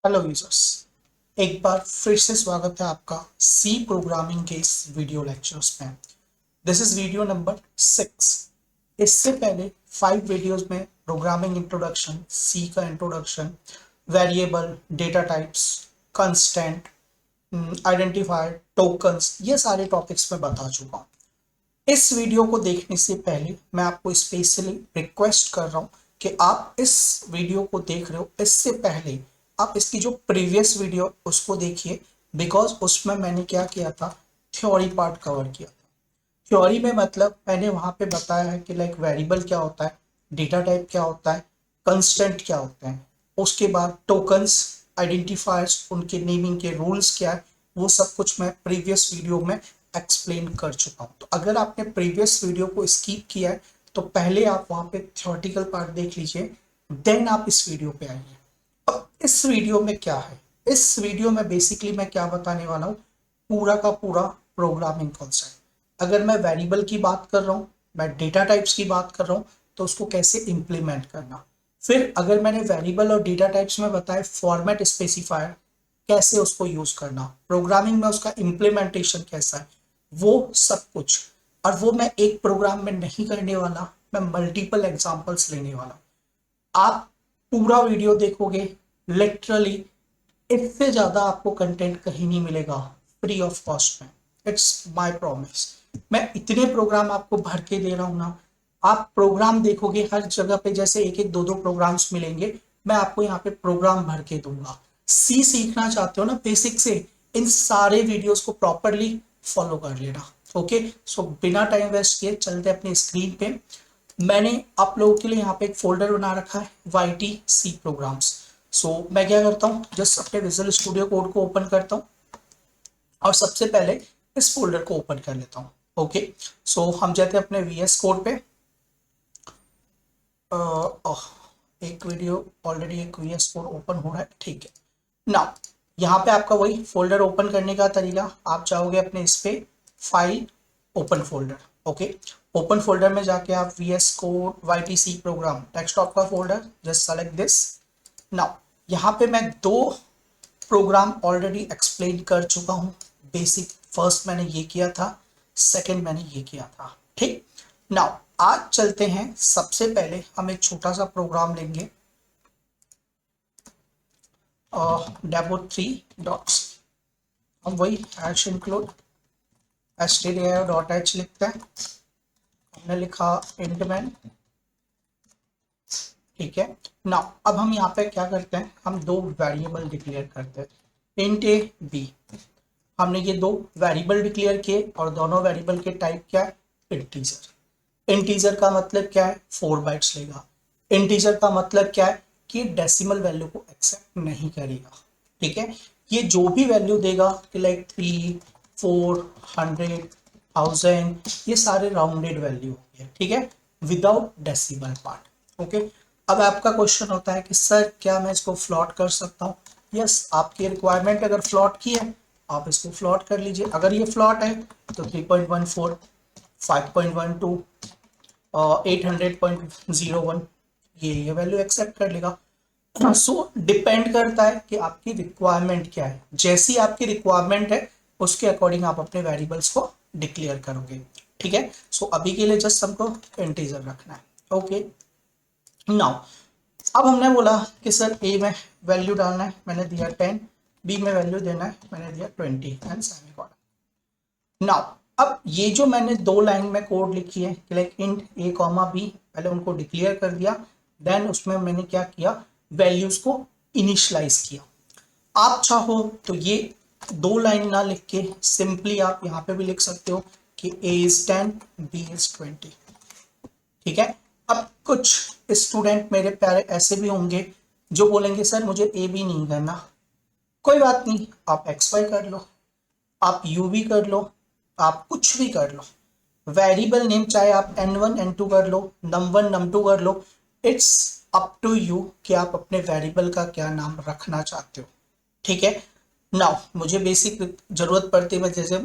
Hello users. एक बार फिर से स्वागत है आपका सी प्रोग्रामिंग के इस वीडियो लेक्चर्स में। This is video number 6। इससे पहले 5 वीडियोस में प्रोग्रामिंग इंट्रोडक्शन, सी का introduction, variable, data types, constant, identifier, tokens, ये सारे टॉपिक्स में बता चुका हूँ। इस वीडियो को देखने से पहले मैं आपको स्पेशली रिक्वेस्ट कर रहा हूँ कि आप इस वीडियो को देख रहे हो, इससे पहले आप इसकी जो प्रीवियस वीडियो उसको देखिए, बिकॉज उसमें मैंने क्या किया था, थ्योरी पार्ट कवर किया था। थ्योरी में मतलब मैंने वहां पे बताया है कि लाइक वेरिएबल क्या होता है, डेटा टाइप क्या होता है, कंस्टेंट क्या होते हैं, उसके बाद टोकन्स, आइडेंटिफायर्स, उनके नेमिंग के रूल्स क्या है, वो सब कुछ मैं प्रीवियस वीडियो में एक्सप्लेन कर चुका हूँ। तो अगर आपने प्रीवियस वीडियो को स्किप किया है तो पहले आप वहां पे थ्योरेटिकल पार्ट देख लीजिए, देन आप इस वीडियो पे आइए। अब इस वीडियो में क्या है, इस वीडियो में बेसिकली मैं क्या बताने वाला हूँ, पूरा का पूरा प्रोग्रामिंग कॉन्सेप्ट। अगर मैं वेरिएबल की बात कर रहा हूँ, मैं डेटा टाइप्स की बात कर रहा हूँ, तो उसको कैसे इंप्लीमेंट करना। फिर अगर मैंने वेरिएबल और डेटा टाइप्स में बताया फॉर्मेट स्पेसिफायर, कैसे उसको यूज करना, प्रोग्रामिंग में उसका इम्प्लीमेंटेशन कैसा है, वो सब कुछ। और वो मैं एक प्रोग्राम में नहीं करने वाला, मैं मल्टीपल एग्जांपल्स लेने वाला। आप पूरा वीडियो देखोगे, लिटरली इससे ज्यादा आपको कंटेंट कहीं नहीं मिलेगा फ्री ऑफ कॉस्ट में। It's my promise. मैं इतने प्रोग्राम आपको भर के दे रहा हूं ना, आप प्रोग्राम देखोगे हर जगह पे जैसे एक एक दो दो प्रोग्राम्स मिलेंगे, मैं आपको यहाँ पे प्रोग्राम भर के दूंगा। सी सीखना चाहते हो ना बेसिक से, इन सारे वीडियोस को प्रॉपरली फॉलो कर लेना। ओके, सो बिना टाइम वेस्ट किए चलते अपनी स्क्रीन पे। मैंने आप लोगों के लिए यहाँ पे एक फोल्डर बना रखा है, वाई टी सी प्रोग्राम्स। सो मैं क्या करता हूँ, जस्ट अपने विजुअल स्टूडियो कोड को ओपन करता हूँ और सबसे पहले इस फोल्डर को ओपन कर लेता हूँ। ओके, सो हम जाते हैं अपने वीएस कोड पे। एक वीडियो ऑलरेडी, एक वीएस कोड ओपन हो रहा है, ठीक है ना। यहाँ पे आपका वही फोल्डर ओपन करने का तरीका, आप चाहोगे अपने इस पे file, open folder. Okay, open folder में जाके आप VS code Y T C program desktop का folder, just select this. Now यहाँ पे मैं दो प्रोग्राम ऑलरेडी एक्सप्लेन कर चुका हूँ। बेसिक फर्स्ट मैंने ये किया था, सेकंड मैंने ये किया था, ठीक। नाउ आज चलते हैं, सबसे पहले हम एक छोटा सा प्रोग्राम लेंगे, डेमो 3 डॉट्स। हम वही हैश इंक्लूड stdio.h लिखते हैं। हमने लिखा इंटमैन, ठीक है ना। अब हम यहाँ पे क्या करते हैं, हम दो वेरिएबल डिक्लेयर करते हैं, इंट ए बी। हमने ये दो वेरिएबल डिक्लेयर किए और दोनों वेरिएबल के टाइप क्या है, इंटीजर। इंटीजर का मतलब क्या है, 4 बाइट्स लेगा। इंटीजर का मतलब क्या है कि डेसिमल वैल्यू को एक्सेप्ट नहीं करेगा, ठीक है। ये जो भी वैल्यू देगा कि लाइक 3, 4, 100, 1000, ये सारे राउंडेड वैल्यू होंगे, ठीक है, विदाउट डेसिमल पार्ट। ओके, अब आपका क्वेश्चन होता है कि सर क्या मैं इसको फ्लॉट कर सकता हूँ। यस, आपकी रिक्वायरमेंट अगर फ्लॉट की है आप इसको फ्लॉट कर लीजिए। अगर ये फ्लॉट है तो 3.14, 5.12, 800.01, ये वैल्यू एक्सेप्ट कर लेगा। सो डिपेंड करता है कि आपकी रिक्वायरमेंट क्या है, जैसी आपकी रिक्वायरमेंट है उसके अकॉर्डिंग आप अपने वेरिएबल्स को डिक्लेयर करोगे, ठीक है। सो अभी के लिए जस्ट हमको इंटीजर रखना है। ओके, नाउ अब हमने बोला कि सर ए में वैल्यू डालना है, मैंने दिया 10, बी में वैल्यू देना है, मैंने दिया 20 एंड सेमीकोलन। नाउ अब ये जो मैंने दो लाइन में कोड लिखी है कि लाइक इंट ए कॉमा बी, पहले उनको डिक्लेयर कर दिया, देन उसमें मैंने क्या किया, वैल्यूज को इनिशियलाइज किया। आप चाहो तो ये दो लाइन ना लिख के सिंपली आप यहाँ पे भी लिख सकते हो कि ए इज 10, बी इज 20, ठीक है। अब कुछ स्टूडेंट मेरे प्यारे ऐसे भी होंगे जो बोलेंगे सर मुझे ए बी नहीं करना। कोई बात नहीं, आप एक्स वाई कर लो, आप यू भी कर लो, आप कुछ भी कर लो। वेरिएबल नेम चाहे आप n1 n2 कर लो, num1 num2 कर लो, इट्स अप टू यू कि आप अपने वेरिएबल का क्या नाम रखना चाहते हो, ठीक है। नाउ मुझे बेसिक जरूरत पड़ती है, जैसे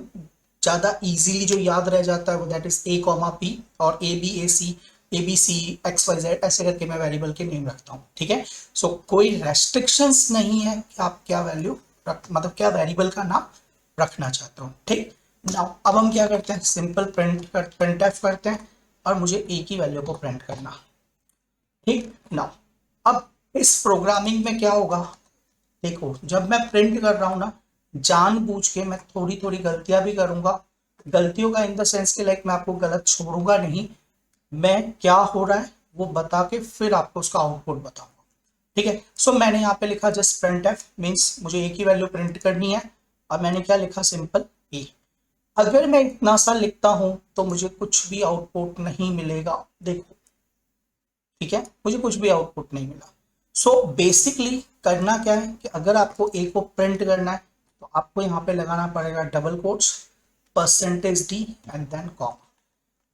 ज्यादा इजीली जो याद रह जाता है वो that is A comma P और A B A C, ABC XYZ ऐसे करके मैं वेरिएबल के नेम रखता हूँ, ठीक है। सो कोई रेस्ट्रिक्शंस नहीं है कि आप क्या वैल्यू मतलब क्या वेरिएबल का नाम रखना चाहते हो, ठीक। नाउ अब हम क्या करते हैं, सिंपल प्रिंट एफ करते हैं और मुझे ए की वैल्यू को प्रिंट करना, ठीक। नाउ अब इस प्रोग्रामिंग में क्या होगा, देखो जब मैं प्रिंट कर रहा हूँ ना, जानबूझ के मैं थोड़ी थोड़ी गलतियां भी करूंगा। गलतियों का इन द सेंस के लाइक मैं आपको गलत छोड़ूंगा नहीं, मैं क्या हो रहा है वो बता के फिर आपको उसका आउटपुट बताऊंगा, ठीक है। सो मैंने यहाँ पे लिखा जस्ट प्रिंट एफ, मीन्स मुझे ए की वैल्यू प्रिंट करनी है। और मैंने क्या लिखा, सिंपल ए। अगर मैं इतना सा लिखता हूं तो मुझे कुछ भी आउटपुट नहीं मिलेगा, देखो, ठीक है, मुझे कुछ भी आउटपुट नहीं मिला। सो बेसिकली करना क्या है कि अगर आपको ए को प्रिंट करना है तो आपको यहाँ पे लगाना पड़ेगा double quotes %d and then comma.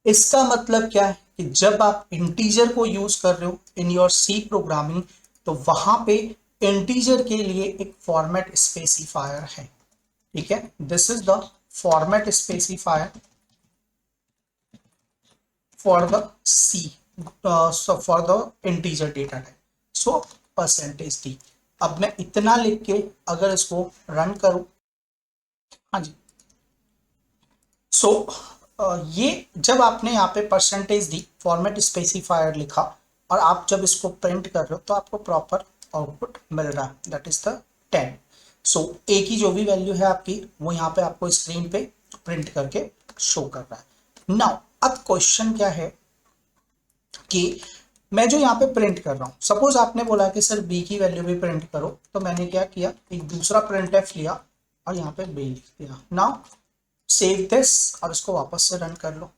इसका मतलब क्या है कि जब आप इंटीजर को यूज कर रहे हो इन योर सी प्रोग्रामिंग, तो वहां पे इंटीजर के लिए एक फॉर्मेट स्पेसिफायर है, ठीक है। This is the format specifier for the C, so for the integer data type, so %d। अब मैं इतना लिख के अगर इसको रन करूं, हाँ जी, सो ये जब आपने यहाँ पे %d फॉर्मेट स्पेसिफायर लिखा और आप जब इसको प्रिंट कर रहे हो तो आपको प्रॉपर आउटपुट मिल रहा है, दैट इज द 10। सो ए की जो भी वैल्यू है आपकी वो यहाँ पे आपको स्क्रीन पे प्रिंट करके शो कर रहा है। नाउ अब क्वेश्चन क्या है कि मैं जो यहाँ पे प्रिंट कर रहा हूँ, सपोज आपने बोला कि सर बी की वैल्यू भी प्रिंट करो, तो मैंने क्या किया, एक दूसरा प्रिंट एफ लिया और यहाँ पे बी लिख दिया। नाउ सेव दिस और इसको वापस से रन कर लो,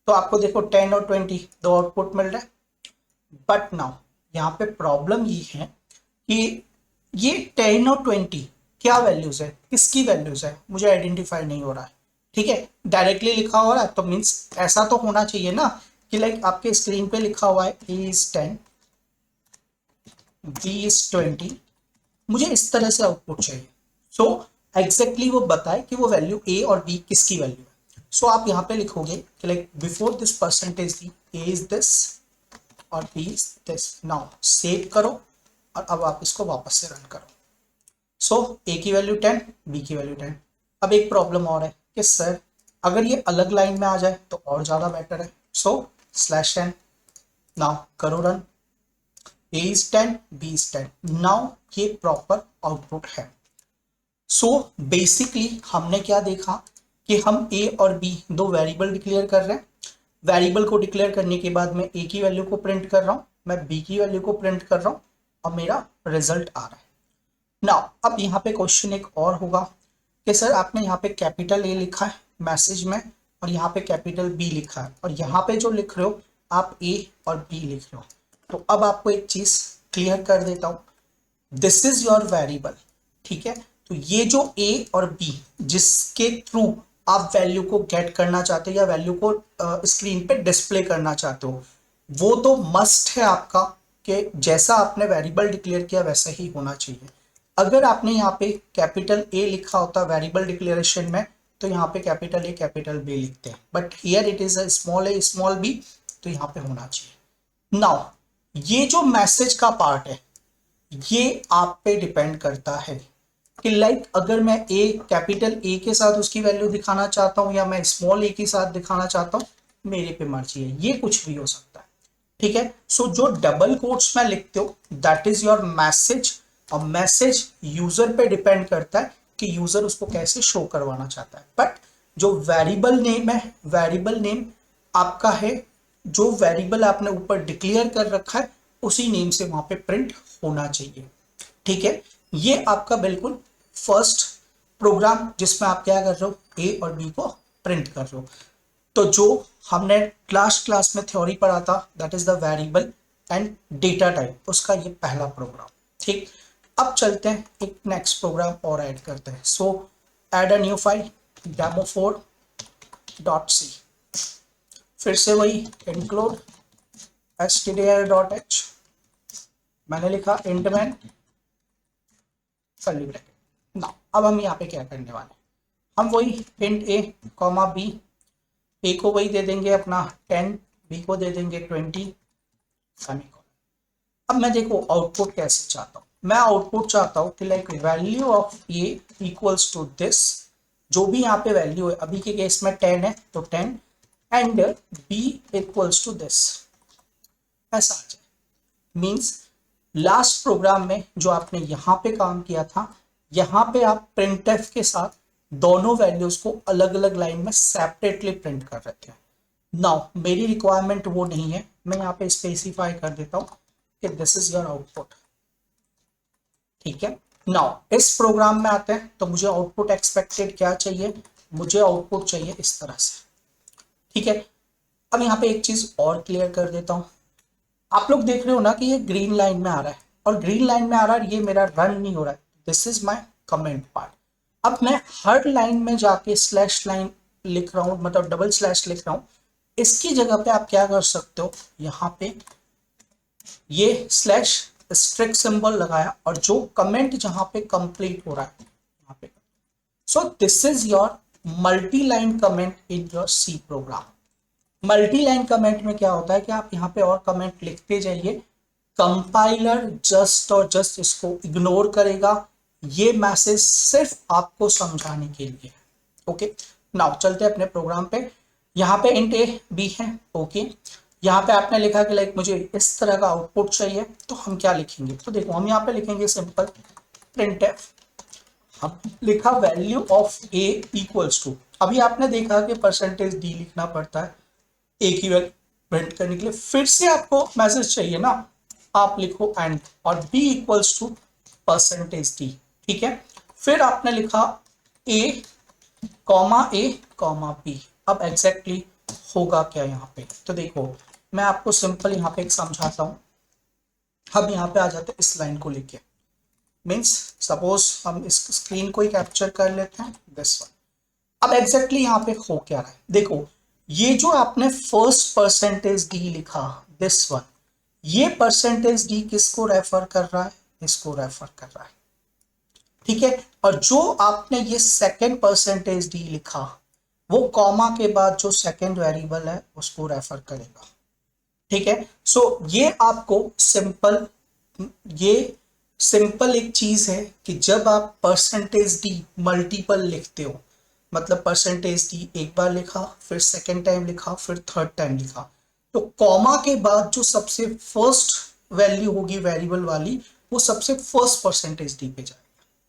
तो आपको देखो 10 और 20 दो आउटपुट मिल रहा है। बट नाउ यहाँ पे प्रॉब्लम ये है कि ये 10 और 20 क्या वैल्यूज है, किसकी वैल्यूज है, मुझे आइडेंटिफाई नहीं हो रहा है, ठीक है। डायरेक्टली लिखा हो रहा है तो मीन्स ऐसा तो होना चाहिए ना कि लाइक आपके स्क्रीन पे लिखा हुआ है a is 10 b is 20, मुझे इस तरह से आउटपुट चाहिए। सो एग्जैक्टली वो बताए कि वो वैल्यू a और b किसकी वैल्यू है। सो आप यहाँ पे लिखोगे कि like before this percentage the a is this और b is this। Now save करो और अब आप इसको वापस से रन करो। सो a की वैल्यू 10, b की वैल्यू 10। अब एक प्रॉब्लम और है कि सर अगर ये अलग लाइन में आ जाए तो और ज्यादा बेटर है। सो /n, नाउ करो run, a is 10 b is 10। Now ये प्रॉपर आउटपुट है। सो बेसिकली हमने क्या देखा कि हम a और b दो वेरिएबल डिक्लेयर कर रहे हैं। वेरिएबल को डिक्लेयर करने के बाद मैं a की वैल्यू को प्रिंट कर रहा हूं, मैं b की वैल्यू को प्रिंट कर रहा हूं और मेरा रिजल्ट आ रहा है। नाउ अब यहाँ पे क्वेश्चन एक और होगा कि सर आपने यहाँ पे कैपिटल A लिखा है मैसेज में और यहाँ पे कैपिटल B लिखा है और यहाँ पे जो लिख रहे हो आप A और B लिख रहे हो। तो अब आपको एक चीज क्लियर कर देता हूँ, दिस इज योर वेरिएबल, ठीक है। तो ये जो A और B जिसके थ्रू आप वैल्यू को गेट करना चाहते हो या वैल्यू को स्क्रीन पे डिस्प्ले करना चाहते हो, वो तो मस्ट है आपका कि जैसा आपने वेरिएबल डिक्लेयर किया वैसा ही होना चाहिए। अगर आपने यहाँ पे कैपिटल A लिखा होता वेरिएबल डिक्लेरेशन में तो यहाँ पे कैपिटल A कैपिटल B लिखते हैं, but here it is a small a small b, तो यहाँ पे होना चाहिए। नाउ ये जो मैसेज का पार्ट है ये आप पे डिपेंड करता है कि लाइक अगर मैं ए कैपिटल A के साथ उसकी वैल्यू दिखाना चाहता हूँ या मैं स्मॉल a के साथ दिखाना चाहता हूँ, मेरे पे मर्जी है, ये कुछ भी हो सकता है, ठीक है। सो जो डबल कोट्स में लिखते हो दैट इज योर मैसेज, और मैसेज यूजर पे डिपेंड करता है कि यूजर उसको कैसे शो करवाना चाहता है। बट जो वेरिएबल नेम है, वेरिएबल नेम आपका है, जो वेरिएबल आपने ऊपर डिक्लेयर कर रखा है उसी नेम से वहां पे प्रिंट होना चाहिए, ठीक है। ये आपका बिल्कुल फर्स्ट प्रोग्राम जिसमें आप क्या कर रहे हो, ए और बी को प्रिंट कर रहे हो। तो जो हमने लास्ट क्लास में थ्योरी पढ़ा था that is the variable and data type, उसका ये पहला प्रोग्राम, ठीक। अब चलते हैं एक नेक्स्ट प्रोग्राम और ऐड करते हैं। सो add a new file demo4.c, फिर से वही इंक्लूड stdio.h, मैंने लिखा int main curly bracket. Now अब हम यहाँ पे क्या करने वाले हैं, हम वही int a, b, a को वही दे देंगे अपना 10 बी को दे देंगे 20 सेमीकोलन। अब मैं देखो आउटपुट कैसे चाहता हूँ, मैं आउटपुट चाहता हूँ कि like value of a equals to this, जो भी यहाँ पे वैल्यू है, अभी के केस में 10 है तो 10, and b equals to this, ऐसा आ जाए। मीन्स लास्ट प्रोग्राम में जो आपने यहाँ पे काम किया था, यहाँ पे आप प्रिंटफ के साथ दोनों वैल्यूज को अलग अलग लाइन में सेपरेटली प्रिंट कर रहे थे। नाउ मेरी रिक्वायरमेंट वो नहीं है, मैं यहाँ पे स्पेसिफाई कर देता हूँ कि दिस इज योर आउटपुट। ठीक है, नाउ इस प्रोग्राम में आते हैं तो मुझे आउटपुट एक्सपेक्टेड क्या चाहिए, मुझे आउटपुट चाहिए इस तरह से। ठीक है, अब यहाँ पे एक चीज और क्लियर कर देता हूँ। आप लोग देख रहे हो ना कि ये ग्रीन लाइन में आ रहा है, और ग्रीन लाइन में आ रहा है, ये मेरा रन नहीं हो रहा है, this is my comment part. अब मैं हर लाइन में जाके स्लैश लाइन लिख रहा हूं, मतलब डबल स्लैश लिख रहा हूं। इसकी जगह पे आप क्या कर सकते हो, यहाँ पे ये स्लैश स्ट्रिक्ट सिंबल लगाया, और जो कमेंट जहां पे कंप्लीट हो रहा है यहाँ पे, so this is your multi line comment in your C program. Multi line comment में क्या होता है कि आप यहाँ पे और कमेंट लिखते जाइए, कंपाइलर जस्ट और जस्ट इसको इग्नोर करेगा। ये मैसेज सिर्फ आपको समझाने के लिए। ओके, नाउ चलते हैं अपने प्रोग्राम पे। यहाँ पे इंट ए बी है। ओके, यहाँ पे आपने लिखा कि लाइक मुझे इस तरह का आउटपुट चाहिए, तो हम क्या लिखेंगे, तो देखो हम यहाँ पे लिखेंगे सिंपल प्रिंटफ। हम लिखा value of a equals to, अभी आपने देखा कि परसेंटेज डी लिखना पड़ता है एक ही वैल्यू प्रिंट करने के लिए। फिर से आपको मैसेज चाहिए ना, आप लिखो एंड, और b equals to percentage d. ठीक है, फिर आपने लिखा a कॉमा b। अब एग्जैक्टली होगा क्या यहाँ पे, तो देखो मैं आपको सिंपल यहाँ पे एक समझाता हूँ। हम यहाँ पे आ जाते हैं इस लाइन को लेके, मीन्स सपोज हम इस स्क्रीन को ही कैप्चर कर लेते हैं, दिस वन। अब एग्जैक्टली यहाँ पे हो क्या रहा है, देखो ये जो आपने फर्स्ट परसेंटेज डी लिखा, दिस वन, ये परसेंटेज डी किसको रेफर कर रहा है, इसको रेफर कर रहा है। ठीक है, और जो आपने ये सेकंड परसेंटेज डी लिखा, वो कॉमा के बाद जो सेकंड वेरिएबल है उसको रेफर करेगा। ठीक है, सो ये आपको सिंपल, ये सिंपल एक चीज है कि जब आप परसेंटेज डी मल्टीपल लिखते हो, मतलब परसेंटेज डी एक बार लिखा, फिर सेकेंड टाइम लिखा, फिर थर्ड टाइम लिखा, तो कॉमा के बाद जो सबसे फर्स्ट वैल्यू होगी वेरिएबल वाली, वो सबसे फर्स्ट परसेंटेज डी पे जाएगा।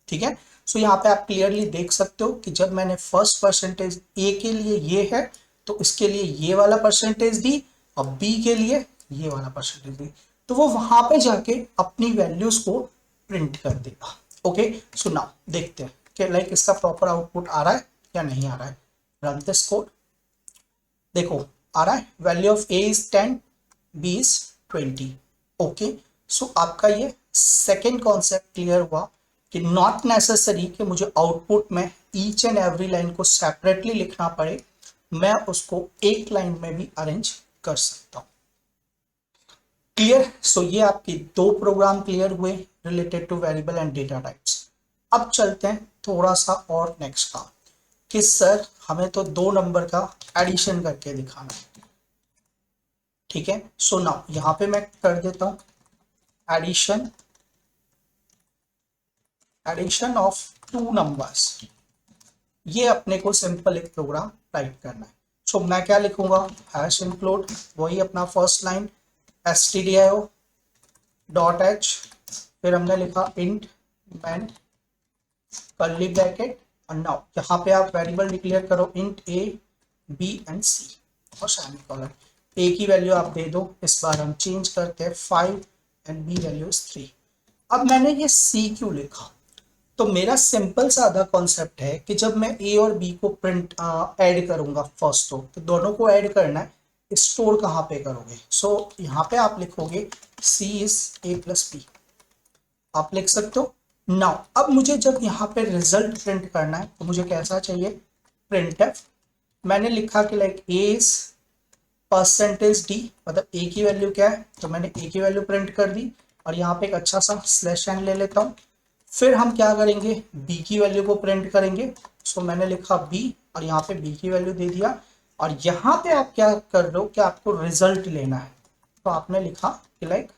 ठीक है, सो यहाँ पे आप क्लियरली देख सकते हो कि जब मैंने फर्स्ट परसेंटेज ए के लिए ये है, तो इसके लिए ये वाला परसेंटेज डी, और बी के लिए ये वाला परसेंटेज डी, तो वो वहां पे जाके अपनी वैल्यूज को प्रिंट कर देगा। ओके, सो नाउ देखते हैं कि लाइक इसका प्रॉपर आउटपुट आ रहा है या नहीं आ रहा है। रन दिस कोड, देखो आ रहा है value of A is 10, B is 20। Okay, so आपका ये सेकेंड कॉन्सेप्ट क्लियर हुआ कि नॉट नेसेसरी कि मुझे आउटपुट में ईच एंड एवरी लाइन को सेपरेटली लिखना पड़े, मैं उसको एक लाइन में भी अरेंज कर सकता हूं। क्लियर, सो ये आपके दो प्रोग्राम क्लियर हुए related two variable and data types. अब चलते हैं थोड़ा सा और नेक्स्ट काम कि सर हमें तो 2 नंबर का एडिशन करके दिखाना है। ठीक है, सो नाउ यहां पे मैं कर देता हूं एडिशन ऑफ 2 नंबर्स। ये अपने को सिंपल एक प्रोग्राम टाइप करना है। सो मैं क्या लिखूंगा, हैश इंक्लूड, वही अपना first line stdio dot H, फिर हमने लिखा इंट मैन कर्ली ब्रैकेट, और नाउ यहाँ पे आप वेरिएबल डिक्लेयर करो इंट ए बी एंड सी और सेमीकोलन। ए की वैल्यू आप दे दो, इस बार हम चेंज करते हैं 5 एंड बी वैल्यू इज 3। अब मैंने ये सी क्यों लिखा, तो मेरा सिंपल सादा कॉन्सेप्ट है कि जब मैं ए और बी को प्रिंट ऐड करूंगा फर्स्ट, तो दोनों को ऐड करना है, स्टोर कहाँ पे करोगे, सो यहाँ पे आप लिखोगे सी इज ए प्लस बी, आप लिख सकते हो। नाउ अब मुझे जब यहाँ पे रिजल्ट प्रिंट करना है तो मुझे कैसा चाहिए, प्रिंटफ। मैंने लिखा कि like a is percentage D, मतलब ए की वैल्यू क्या है, तो मैंने ए की वैल्यू प्रिंट कर दी, और यहाँ पे एक अच्छा सा स्लैश एन ले लेता हूँ। फिर हम क्या करेंगे, बी की वैल्यू को प्रिंट करेंगे, सो मैंने लिखा बी, और यहाँ पे बी की वैल्यू दे दिया, और यहाँ पे आप क्या कर रहे हो कि आपको रिजल्ट लेना है, तो आपने लिखा कि लाइक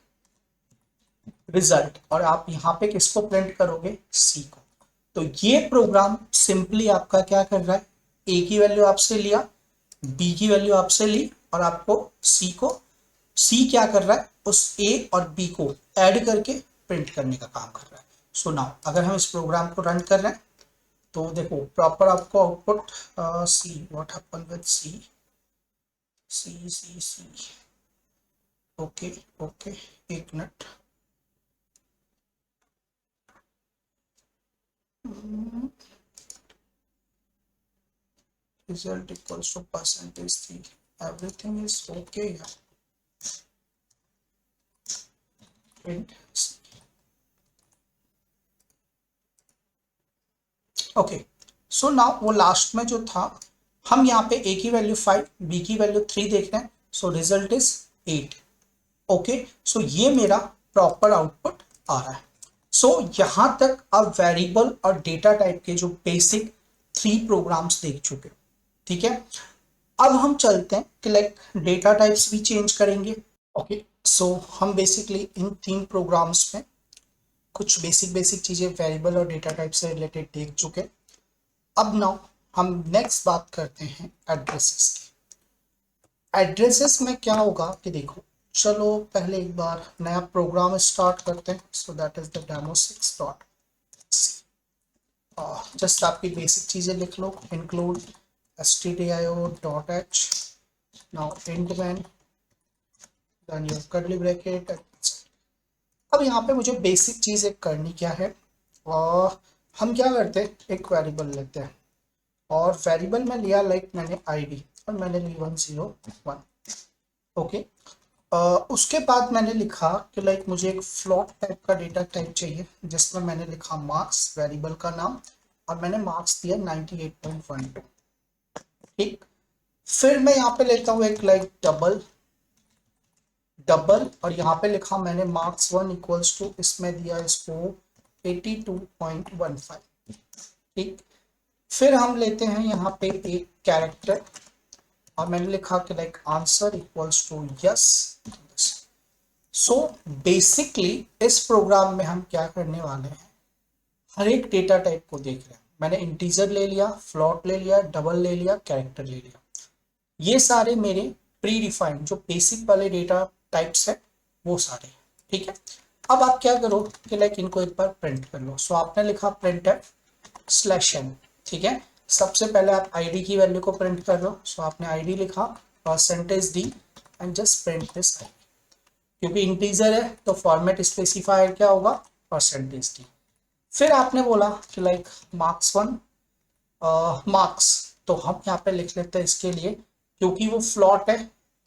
रिजल्ट, और आप यहाँ पे किसको प्रिंट करोगे, सी को। तो ये प्रोग्राम सिंपली आपका क्या कर रहा है, ए की वैल्यू आपसे लिया, बी की वैल्यू आपसे ली, और आपको सी क्या कर रहा है, उस ए और बी को ऐड करके प्रिंट करने का काम कर रहा है। सो नाउ अगर हम इस प्रोग्राम को रन कर रहे हैं तो देखो प्रॉपर आपको output see, what happen with C, C C C, okay okay, एक minute, result equals to percentage 3, everything is okay here, print okay. So now वो लास्ट में जो था, हम यहाँ पे ए की वैल्यू 5, बी की वैल्यू 3 देख रहे हैं, सो रिजल्ट इज 8, ओके। सो ये मेरा प्रॉपर आउटपुट आ रहा है। सो यहां तक अब वेरिएबल और डेटा टाइप के जो बेसिक 3 प्रोग्राम्स देख चुके, ठीक है। अब हम चलते हैं कि लाइक डेटा टाइप्स भी चेंज करेंगे, ओके। सो हम बेसिकली इन 3 प्रोग्राम्स में कुछ बेसिक चीजें वेरिएबल और डेटा टाइप से रिलेटेड देख चुके। अब नाउ हम नेक्स्ट बात करते हैं एड्रेसेस की। एड्रेसेस में क्या होगा कि देखो, चलो पहले एक बार नया प्रोग्राम स्टार्ट करते हैं। So that is the demo 6 dot, just आपकी बेसिक चीजें लिख लो, include stdio.h, now endman, then your curly bracket। अब यहाँ पे मुझे बेसिक चीज एक करनी क्या है, और हम क्या करते हैं, एक वेरिएबल लेते हैं, और वेरिएबल में लिया लाइक मैंने आईडी, और मैंने ली 101, ओके। उसके बाद मैंने लिखा कि लाइक मुझे एक फ्लोट टाइप का डेटा टाइप चाहिए, जिसमें मैंने लिखा मार्क्स, वेरिएबल का नाम, और मैंने मार्क्स दिया 98.12, ठीक। फिर मैं यहाँ पे लेता हूँ एक लाइक डबल, और यहाँ पे लिखा मैंने मार्क्स 1 इक्वल्स टू, इसमें दिया इसको 82.15, ठीक। फिर हम लेते हैं यहाँ पे एक कैरेक्टर, और मैंने लिखा कि like answer equals to yes. So basically इस प्रोग्राम में हम क्या करने वाले हैं, हर एक डेटा टाइप को देख रहे हैं। मैंने इंटीजर ले लिया, फ्लोट ले लिया, डबल ले लिया, कैरेक्टर ले लिया, ये सारे मेरे प्री डिफाइंड जो बेसिक वाले डेटा टाइप्स है वो सारे, ठीक है। अब आप क्या करो कि लाइक इनको एक बार प्रिंट कर लो। सो आपने लिखा प्रिंट /n, ठीक है। सबसे पहले आप आईडी की वैल्यू को प्रिंट कर लो। सो आपने आईडी लिखा %d and just print this, क्योंकि इंटीजर है तो फॉर्मेट स्पेसिफायर क्या होगा, %d। फिर आपने बोला कि लाइक मार्क्स 1 मार्क्स, तो हम यहाँ पे लिख लेते हैं इसके लिए, क्योंकि वो फ्लॉट है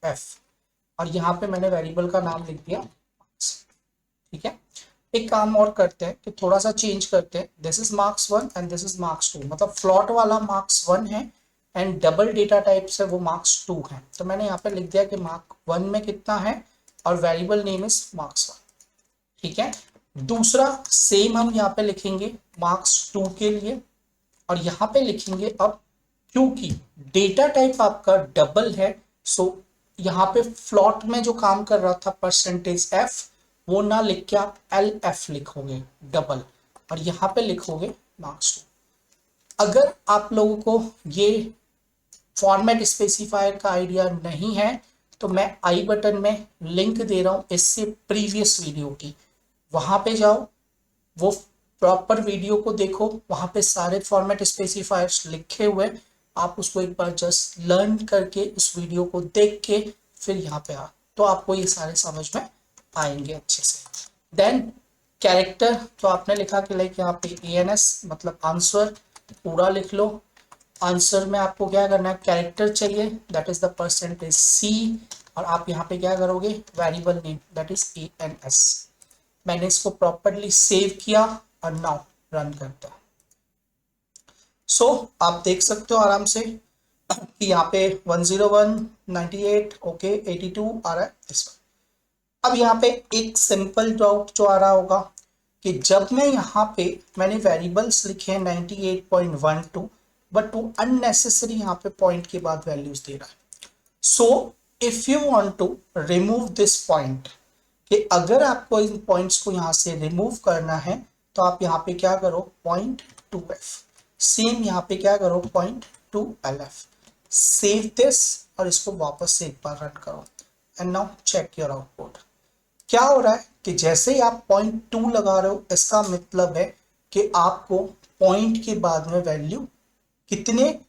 f, और यहाँ पे मैंने वेरिएबल का नाम लिख दिया मार्क्स, ठीक है। एक काम और करते हैं कि थोड़ा सा चेंज करते हैं, this is marks 1 and this is marks 2, मतलब फ्लॉट वाला मार्क्स 1 है एंड डबल डेटा टाइप से वो मार्क्स 2 है। तो मैंने यहाँ पे लिख दिया कि मार्क 1 में कितना है, और वेरिएबल नेम इज मार्क्स 1, ठीक है। दूसरा सेम हम यहाँ पे लिखेंगे मार्क्स 2 के लिए, और यहाँ पे लिखेंगे अब, क्योंकि डेटा टाइप आपका डबल है, सो यहाँ पे फ्लॉट में जो काम कर रहा था %f, वो ना लिख के आप LF लिखोगे डबल, और यहाँ पे लिखोगे मार्क्स 2। अगर आप लोगों को ये फॉर्मेट स्पेसिफायर का आइडिया नहीं है तो मैं आई बटन में लिंक दे रहा हूँ इससे प्रीवियस वीडियो की, वहां पे जाओ, वो प्रॉपर वीडियो को देखो, वहां पे सारे फॉर्मेट स्पेसिफायर्स लिखे हुए, आप उसको एक बार जस्ट लर्न करके उस वीडियो को देख के फिर यहाँ पे आ, तो आपको ये सारे समझ में आएंगे अच्छे से। देन कैरेक्टर, तो आपने लिखा कि लाइक यहाँ पे ANS मतलब आंसर पूरा लिख लो। आंसर में आपको क्या करना है, कैरेक्टर चाहिए, दैट इज द %C, और आप यहाँ पे क्या करोगे, variable name that is ANS। मैंने इसको प्रॉपरली सेव किया और नाउ रन करता हूं। सो आप देख सकते हो आराम से कि यहाँ पे 101, 98, ओके, 82 आ रहा है इस पर। अब यहाँ पे एक सिंपल डाउट जो आ रहा होगा कि जब मैं यहाँ पे मैंने वेरिएबल्स लिखे हैं 98.12 बट वो अननेसेसरी यहाँ पे पॉइंट के बाद वैल्यूज दे रहा है। So if you want to remove this point, कि अगर आपको इन पॉइंट्स को यहाँ से रिमूव करना है तो आप यहाँ पे क्या करो, पॉइंट टू एफ, सेम यहाँ पे क्या करो, point two L F, save this और इसको वापस से एक बार रन करो and now check your output. क्या हो रहा है कि जैसे ही आप पॉइंट टू लगा रहे हो, इसका मतलब है कि आपको पॉइंट के बाद में वैल्यू कितने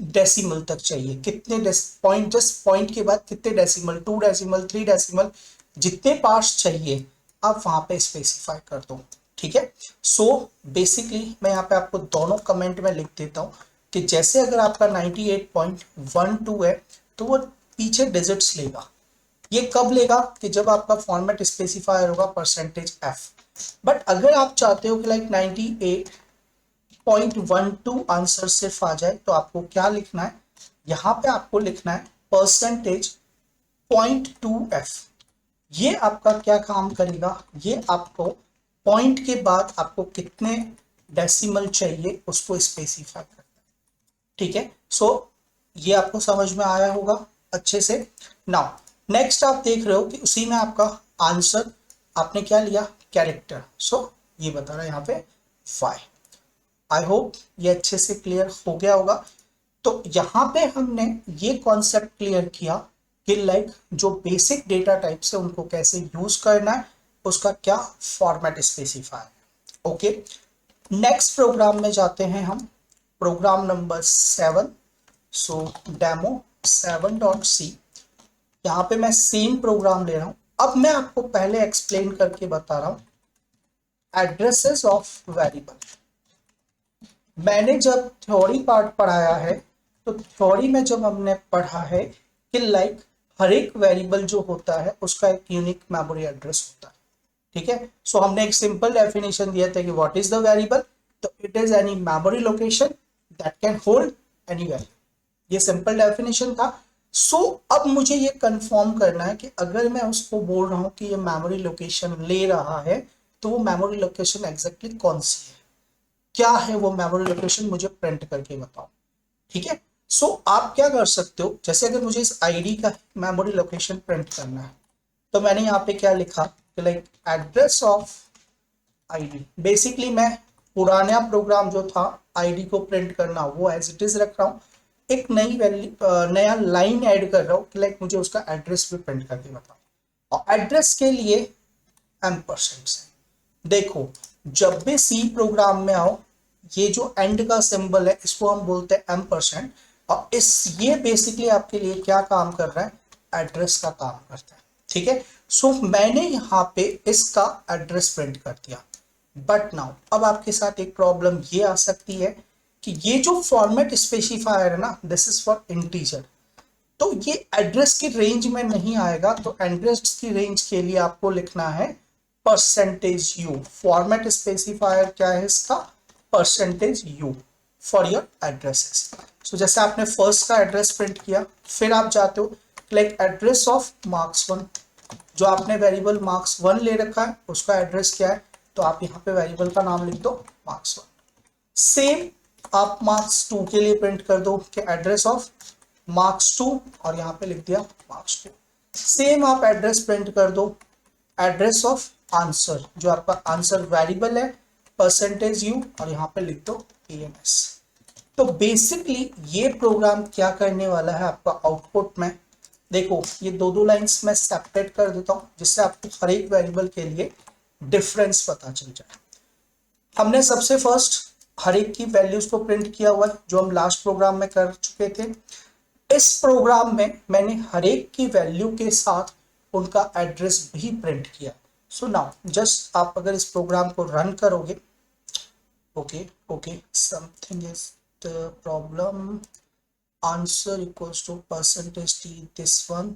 डेसिमल तक चाहिए, कितने पॉइंट, जस्ट पॉइंट के बाद कितने डेसिमल, 2 डेसिमल, 3 डेसिमल, जितने पार्ट्स चाहिए आप वहां पे स्पेसिफाई कर दो। ठीक है, सो बेसिकली मैं यहाँ पे आपको दोनों कमेंट में लिख देता हूँ कि जैसे अगर आपका 98.12 है तो वो पीछे डिजिट्स लेगा। ये कब लेगा, कि जब आपका फॉर्मेट स्पेसिफायर होगा %f। बट अगर आप चाहते हो कि लाइक 98.12 आंसर सिर्फ आ जाए तो आपको क्या लिखना है, यहाँ पे आपको लिखना है %.2f। ये आपका क्या काम करेगा, ये आपको पॉइंट के बाद आपको कितने डेसिमल चाहिए उसको स्पेसिफाई करता है। ठीक है, सो ये आपको समझ में आया होगा अच्छे से। नाउ नेक्स्ट आप देख रहे हो कि उसी में आपका आंसर आपने क्या लिया, कैरेक्टर। सो ये बता रहा है यहाँ पे वाई। आई होप ये अच्छे से क्लियर हो गया होगा। तो यहाँ पे हमने ये कॉन्सेप्ट क्लियर किया कि लाइक जो बेसिक डेटा टाइप्स है उनको कैसे यूज करना है, उसका क्या फॉर्मेट स्पेसिफाई है। ओके, नेक्स्ट प्रोग्राम में जाते हैं हम, प्रोग्राम नंबर 7। सो डेमो 7.c। यहाँ पे मैं सेम प्रोग्राम ले रहा हूं। अब मैं आपको पहले एक्सप्लेन करके बता रहा हूं एड्रेसेस ऑफ वेरिएबल। मैंने जब थ्योरी पार्ट पढ़ाया है तो थ्योरी में जब हमने पढ़ा है कि लाइक हर एक वेरिएबल जो होता है उसका एक यूनिक मेमोरी एड्रेस होता है। ठीक है, सो हमने एक सिंपल डेफिनेशन दिया था कि व्हाट इज द वेरिएबल, तो it is any memory location that can hold any value. ये सिंपल डेफिनेशन था। सो अब मुझे ये कंफर्म करना है कि अगर मैं उसको बोल रहा हूं कि ये मेमोरी लोकेशन ले रहा है तो वो मेमोरी लोकेशन एग्जैक्टली कौन सी है, क्या है वो मेमोरी लोकेशन, मुझे प्रिंट करके बताओ। ठीक है, सो आप क्या कर सकते हो, जैसे अगर मुझे इस आईडी का मेमोरी लोकेशन प्रिंट करना है तो मैंने यहाँ पे क्या लिखा कि like address of ID. Basically मैं पुराना प्रोग्राम जो था आईडी को प्रिंट करना वो एज इट इज रख रहा हूँ, एक नई वैल्यू नया लाइन ऐड कर रहा हूँ कि लाइक मुझे उसका एड्रेस भी प्रिंट करके बताओ। और एड्रेस के लिए एम्परसेंड से, देखो जब भी सी प्रोग्राम में आओ ये जो एंड का सिंबल है इसको हम बोलते हैं एम्परसेंड, और ये बेसिकली आपके लिए क्या काम कर रहा है, एड्रेस का काम करता है। ठीक है, सो मैंने यहाँ पे इसका एड्रेस प्रिंट कर दिया। बट नाउ अब आपके साथ एक प्रॉब्लम ये आ सकती है कि ये जो फॉर्मेट स्पेसिफायर है ना, दिस इज फॉर इंटीजर, तो ये एड्रेस की रेंज में नहीं आएगा। तो एड्रेस की रेंज के लिए आपको लिखना है %u। फॉर्मेट स्पेसिफायर क्या है इसका, %u फॉर योर एड्रेसेस। सो जैसे आपने फर्स्ट का एड्रेस प्रिंट किया, फिर आप जाते हो लाइक एड्रेस ऑफ मार्क्स 1, जो आपने वेरिएबल मार्क्स 1 ले रखा है उसका एड्रेस क्या है, तो आप यहाँ पे वेरिएबल का नाम लिख दो मार्क्स 1। सेम आप मार्क्स 2 के लिए प्रिंट कर दो कि एड्रेस ऑफ मार्क्स 2 और यहाँ पे लिख दिया मार्क्स 2। सेम आप एड्रेस प्रिंट कर दो एड्रेस ऑफ आंसर, जो आपका आंसर वेरिएबल है %u और यहाँ पे लिख दो ans। तो बेसिकली ये प्रोग्राम क्या करने वाला है आपका आउटपुट में, देखो ये दो लाइंस में सेपरेट कर देता हूँ जिससे आपको हर एक वेरिएबल के लिए डिफरेंस पता चल जाए। हमने सबसे फर्स्ट हर एक की वैल्यूज को प्रिंट किया हुआ है जो हम लास्ट प्रोग्राम में कर चुके थे। इस प्रोग्राम में मैंने हर एक की वैल्यू के साथ उनका एड्रेस भी प्रिंट किया। सो नाउ जस्ट आप अगर इस प्रोग्राम को रन करोगे, okay something is the problem, answer equals to %t, this one,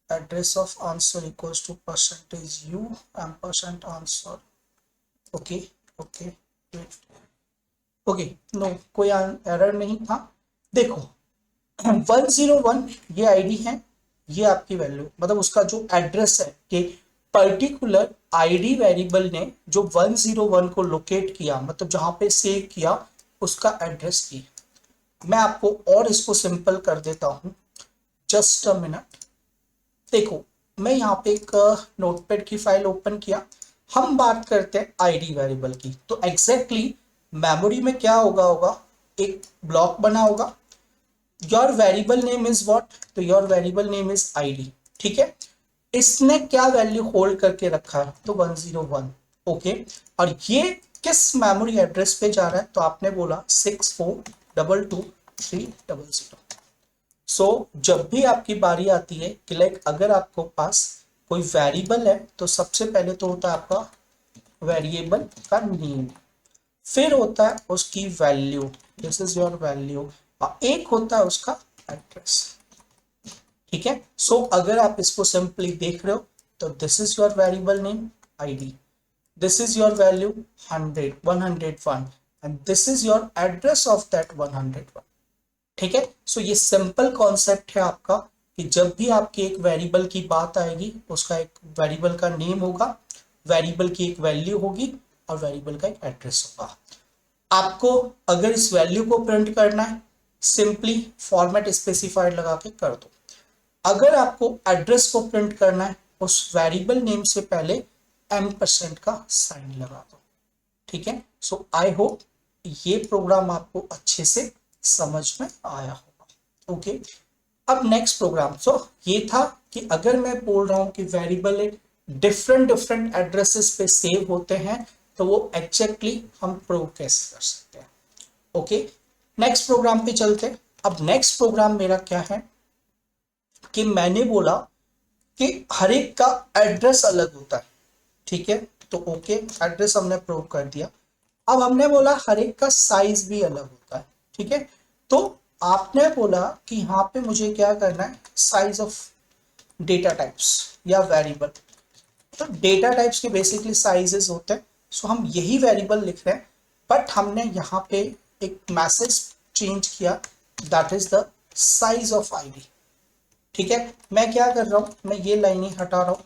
address of answer equals to %u ampersand answer. Okay no कोई एरर नहीं था। देखो 101 ये आईडी है, ये आपकी वैल्यू मतलब उसका जो एड्रेस है कि पर्टिकुलर आईडी वेरिएबल ने जो 101 को लोकेट किया, मतलब जहां पे सेव किया उसका एड्रेस की। मैं आपको और इसको सिंपल कर देता हूं, जस्ट अ मिनट। देखो, मैं यहाँ पे एक नोटपैड की फाइल ओपन किया, हम बात करते हैं आईडी वेरिएबल की। तो एग्जैक्टली मेमोरी में क्या होगा, एक ब्लॉक बना होगा, your variable name is what, तो your variable name is ID. ठीक है, इसने क्या वैल्यू होल्ड करके रखा है, तो 101। ओके, और ये किस मेमोरी एड्रेस पे जा रहा है, तो आपने बोला 64222300। सो जब भी आपकी बारी आती है कि लाइक अगर आपको पास कोई वेरिएबल है, तो सबसे पहले तो होता है आपका वेरिएबल का नेम, फिर होता है उसकी value, this is your value, और एक होता है उसका एड्रेस। ठीक है, सो अगर आप इसको सिंपली देख रहे हो, तो this is your variable name ID, this is your value 101 and this is your address of that 101। ठीक है, सो ये सिंपल कॉन्सेप्ट है आपका कि जब भी आपकी एक वेरिएबल की बात आएगी, उसका एक वेरिएबल का नेम होगा, वेरिएबल की एक वैल्यू होगी और वेरिएबल का एक एड्रेस होगा। आपको अगर इस वैल्यू को प्रिंट करना है, सिंपली फॉर्मेट स्पेसिफाइड लगा के कर दो। अगर आपको एड्रेस को प्रिंट करना है, उस वेरिएबल नेम से पहले %, का साइन लगा दो। ठीक है, सो आई होप ये प्रोग्राम आपको अच्छे से समझ में आया होगा। ओके, अब नेक्स्ट प्रोग्राम। सो ये था कि अगर मैं बोल रहा हूं कि वेरिएबल डिफरेंट डिफरेंट एड्रेसेस पे सेव होते हैं, तो वो एग्जैक्टली हम प्रूव कैसे कर सकते हैं। ओके, नेक्स्ट प्रोग्राम पे चलते हैं। अब नेक्स्ट प्रोग्राम मेरा क्या है कि मैंने बोला कि हर एक का एड्रेस अलग होता है। ठीक है, तो ओके, एड्रेस हमने प्रूव कर दिया। अब हमने बोला हर एक का साइज भी अलग होता है। ठीक है, तो आपने बोला कि यहाँ पे मुझे क्या करना है, साइज ऑफ डेटा टाइप्स या वेरिएबल। तो डेटा टाइप्स के बेसिकली साइजेस होते हैं, सो हम यही वेरिएबल लिख रहे हैं, बट हमने यहाँ पे एक मैसेज चेंज किया, that is the size of ID. ठीक है, मैं क्या कर रहा हूं, मैं ये लाइन ही हटा रहा हूं,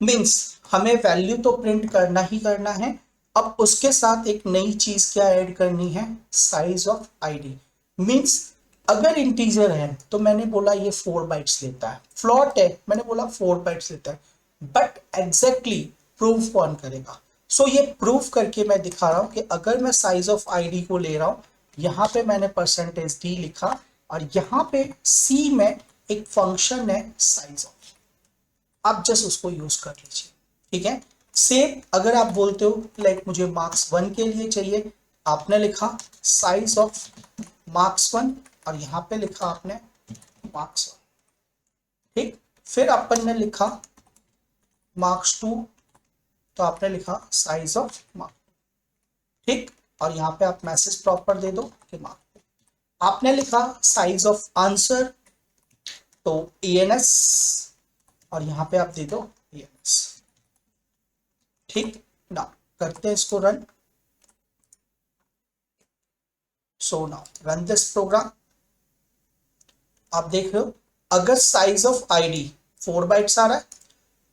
मीन्स हमें वैल्यू तो प्रिंट करना ही करना है। अब उसके साथ एक नई चीज क्या ऐड करनी है, साइज ऑफ आईडी। मीन्स अगर इंटीजर है तो मैंने बोला ये 4 बाइट्स लेता है, फ्लोट है मैंने बोला 4 बाइट्स लेता है, बट एग्जैक्टली प्रूफ कौन करेगा। सो ये प्रूफ करके मैं दिखा रहा हूं कि अगर मैं साइज ऑफ आईडी को ले रहा हूं, यहां पे मैंने %d लिखा, और यहां पे सी में एक फंक्शन है साइज ऑफ, आप जस्ट उसको यूज कर लीजिए। ठीक है, सेम अगर आप बोलते हो लाइक मुझे मार्क्स 1 के लिए चाहिए, आपने लिखा साइज ऑफ मार्क्स 1 और यहां पे लिखा आपने मार्क्स 1। ठीक, फिर अपन ने लिखा मार्क्स 2, तो आपने लिखा साइज ऑफ मार्क्स। ठीक, और यहां पे आप मैसेज प्रॉपर दे दो कि मार्क्स। आपने लिखा साइज ऑफ आंसर, तो ENS, और यहां पे आप दे दो ENS। ठीक ना, करते हैं इसको run. So now run this program. आप देख रहे हो अगर साइज ऑफ आईडी 4 बाइट्स आ रहा है,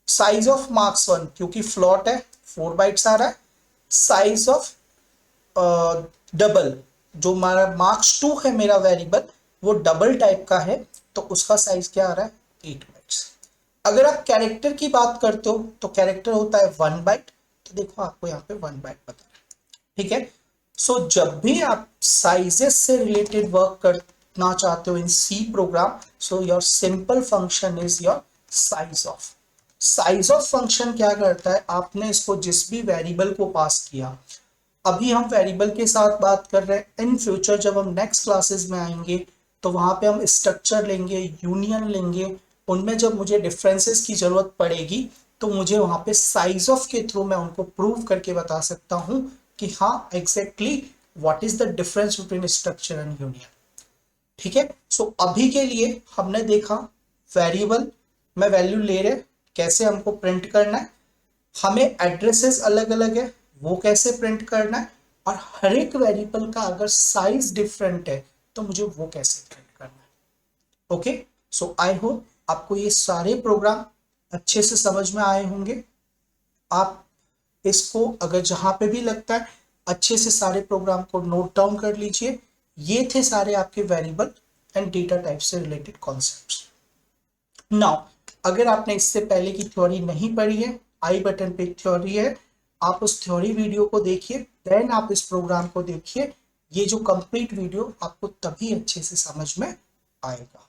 साइज ऑफ मार्क्स 1 क्योंकि फ्लॉट है 4 बाइट्स आ रहा है, साइज ऑफ डबल जो हमारा मार्क्स 2 है मेरा वेरिएबल, वो डबल टाइप का है, तो उसका साइज क्या आ रहा है 8 बाइट्स। अगर आप कैरेक्टर की बात करते हो तो कैरेक्टर होता है 1 बाइट, तो देखो आपको यहाँ पे 1 बाइट बता रहा है। ठीक है, सो जब भी आप साइजेस से रिलेटेड वर्क करना चाहते हो in C program, so your simple function is your size of. Size of function क्या करता है, आपने इसको जिस भी वेरिएबल को पास किया, अभी हम वेरिएबल के साथ बात कर रहे हैं, इन फ्यूचर जब हम नेक्स्ट क्लासेस में आएंगे तो वहां पे हम स्ट्रक्चर लेंगे, यूनियन लेंगे, उनमें जब मुझे डिफरेंसेस की जरूरत पड़ेगी तो मुझे वहां पे साइज ऑफ के थ्रू मैं उनको प्रूव करके बता सकता हूं कि हाँ exactly what is the difference between structure and union. ठीक है, सो अभी के लिए हमने देखा वेरिएबल में वैल्यू ले रहे, कैसे हमको प्रिंट करना है, हमें एड्रेसेस अलग अलग है वो कैसे प्रिंट करना है, और हर एक वेरिएबल का अगर साइज डिफरेंट है तो मुझे वो कैसे प्रिंट करना है। ओके, सो आई होप आपको ये सारे प्रोग्राम अच्छे से समझ में आए होंगे। आप इसको अगर जहां पे भी लगता है अच्छे से सारे प्रोग्राम को नोट डाउन कर लीजिए, ये थे सारे आपके वेरिएबल एंड डेटा टाइप से रिलेटेड कॉन्सेप्ट्स। नाउ अगर आपने इससे पहले की थ्योरी नहीं पढ़ी है, आई बटन पे थ्योरी है, आप उस थ्योरी वीडियो को देखिए, देन आप इस प्रोग्राम को देखिए। ये जो कंप्लीट वीडियो आपको तभी अच्छे से समझ में आएगा।